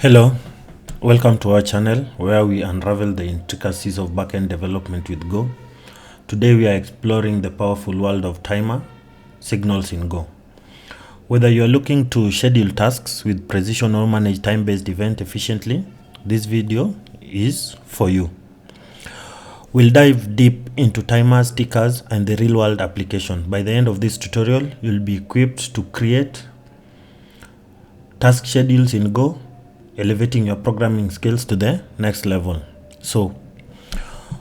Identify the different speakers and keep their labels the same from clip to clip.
Speaker 1: Hello, welcome to our channel where we unravel the intricacies of backend development with Go. Today we are exploring the powerful world of timer signals in Go. Whether you are looking to schedule tasks with precision or manage time-based events efficiently, this video is for you. We'll dive deep into timers, tickers, and the real-world application. By the end of this tutorial, you'll be equipped to create task schedules in Go, elevating your programming skills to the next level. So,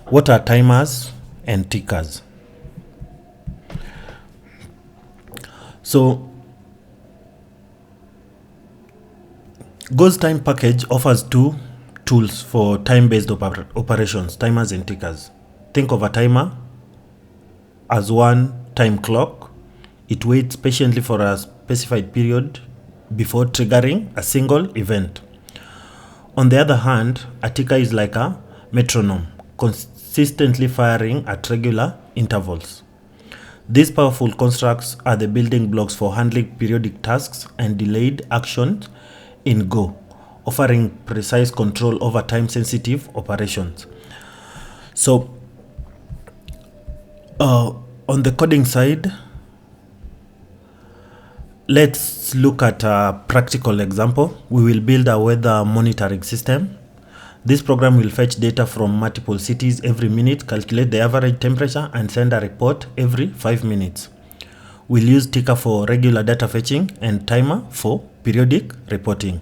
Speaker 1: what are timers and tickers? So, Go's time package offers two tools for time-based operations, timers and tickers. Think of a timer as one time clock. It waits patiently for a specified period before triggering a single event. On the other hand, a ticker is like a metronome, consistently firing at regular intervals. These powerful constructs are the building blocks for handling periodic tasks and delayed actions in Go, offering precise control over time-sensitive operations. So, on the coding side, let's look at a practical example. We will build a weather monitoring system. This program will fetch data from multiple cities every minute, calculate the average temperature, and send a report every 5 minutes. We'll use ticker for regular data fetching and timer for periodic reporting.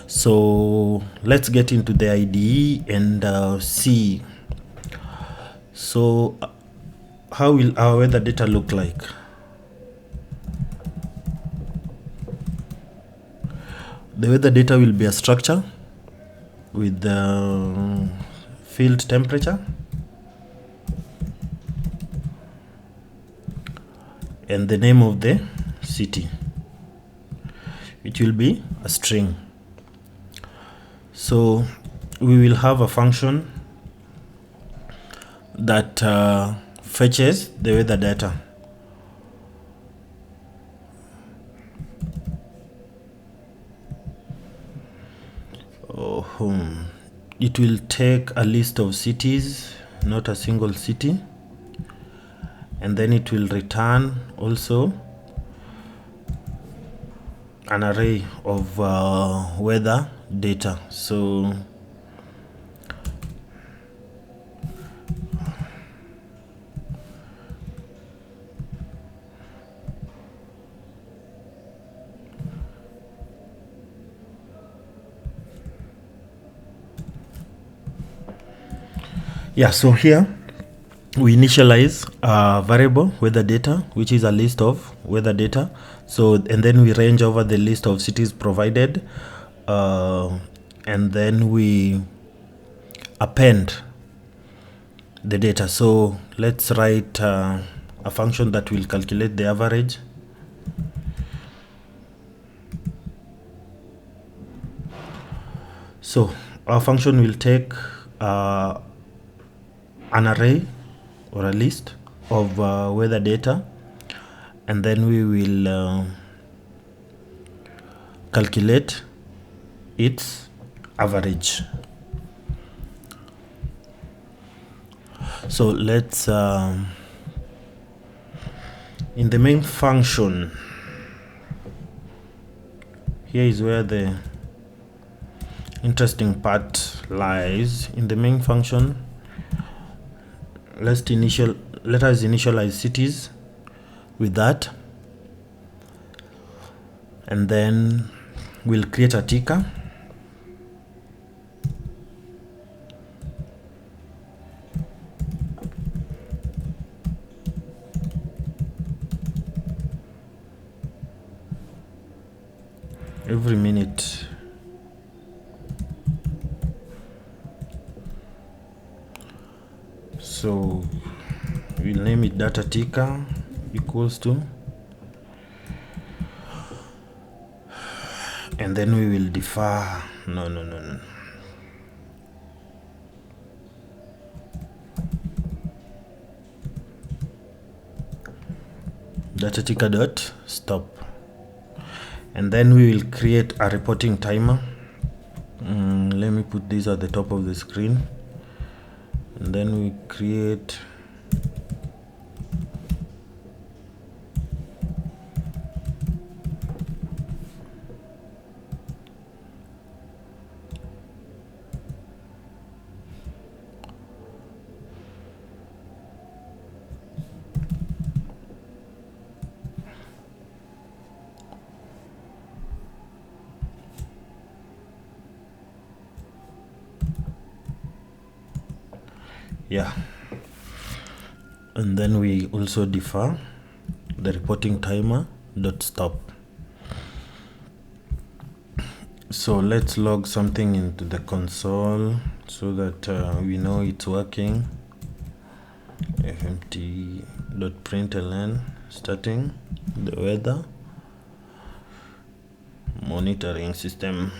Speaker 1: So let's get into the IDE and see. So how will our weather data look like? The weather data will be a structure with the field temperature and the name of the city. It will be a string. So we will have a function that fetches the weather data. It will take a list of cities, not a single city, and then it will return also an array of weather data. So so here we initialize a variable weather data, which is a list of weather data. So, and then we range over the list of cities provided, and then we append the data. So let's write a function that will calculate the average. So our function will take an array or a list of weather data, and then we will calculate its average. So let's in the main function, here is where the interesting part lies. In the main function, let us initialize cities with that, and then we'll create a ticker. Every minute. So we'll name it data ticker equals to, and then we will defer data ticker dot stop, and then we will create a reporting timer Let me put this at the top of the screen, and then we create and then we also defer the reporting timer dot stop. So let's log something into the console so that we know it's working. fmt.println starting the weather monitoring system.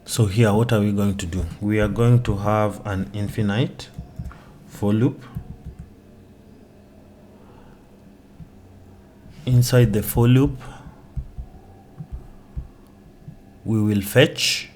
Speaker 1: So here, what are we going to do? We are going to have an infinite for loop. Inside the for loop, we will fetch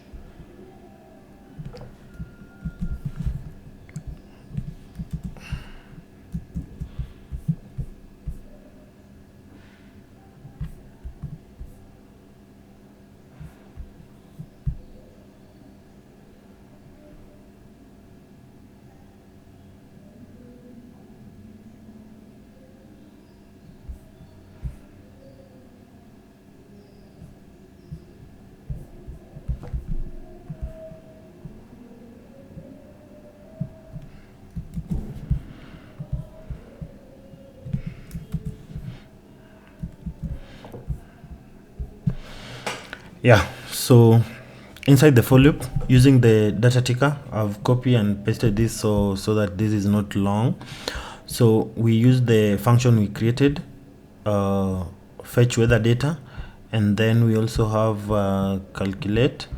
Speaker 1: so inside the for loop, using the data ticker, I've copied and pasted this so that this is not long. So we use the function we created, fetch weather data, and then we also have calculate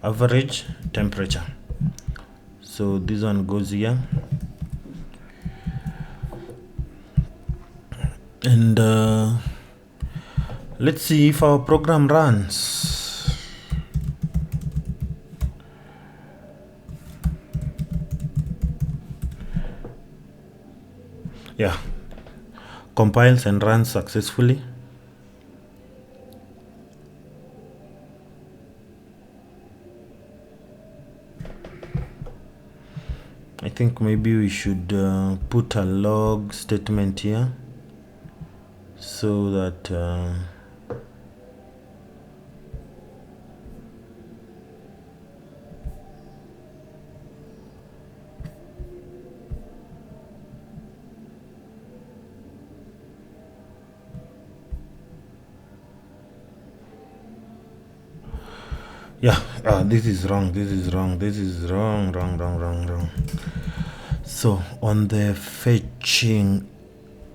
Speaker 1: average temperature. So this one goes here, and let's see if our program runs. Compiles and runs successfully. I think maybe we should put a log statement here so that this is wrong. So on the fetching,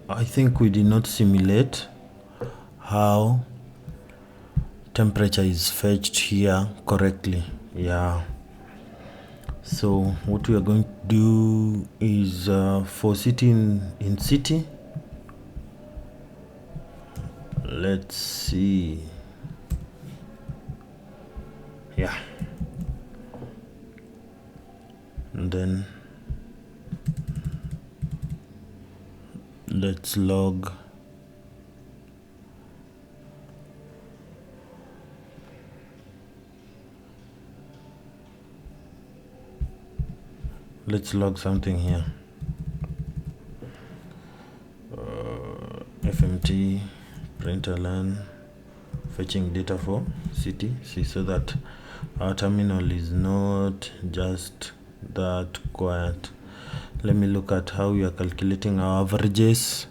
Speaker 1: I think we did not simulate how temperature is fetched here correctly. So what we are going to do is for city in city, let's see. And then let's log something here. fmt println fetching data for city, so that our terminal is not just that quiet. Let me look at how we are calculating our averages.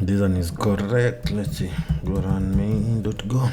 Speaker 1: This one is correct. Let's see, go run main.go.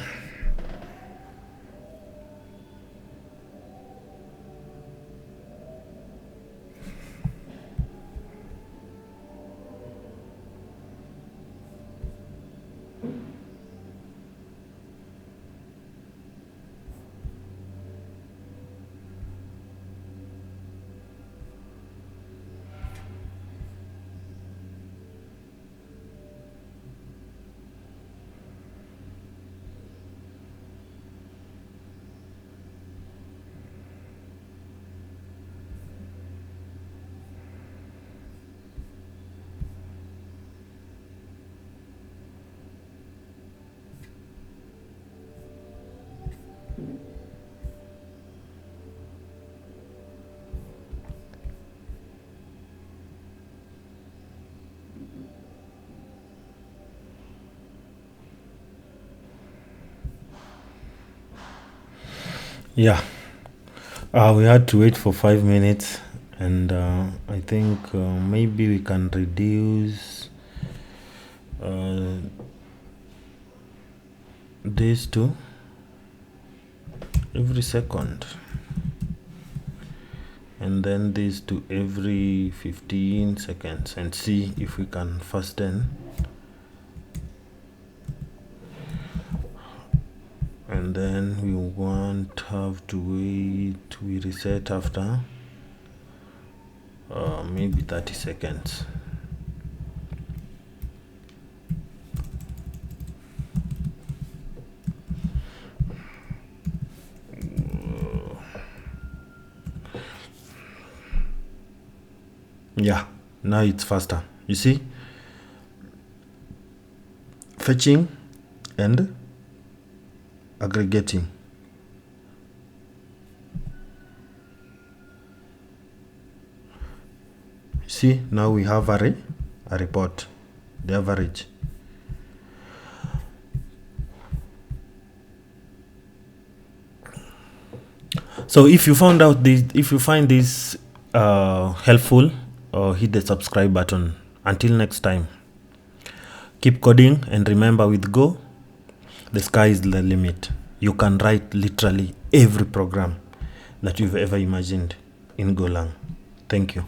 Speaker 1: Yeah, we had to wait for 5 minutes, and I think maybe we can reduce this to every second, and then this to every 15 seconds, and see if we can fasten. And then we won't have to wait. We reset after maybe 30 seconds. Yeah, now it's faster. You see, fetching and aggregating. See, now we have a report, the average. So if you find this helpful, hit the subscribe button. Until next time, keep coding, and remember, with Go, the sky is the limit. You can write literally every program that you've ever imagined in Golang. Thank you.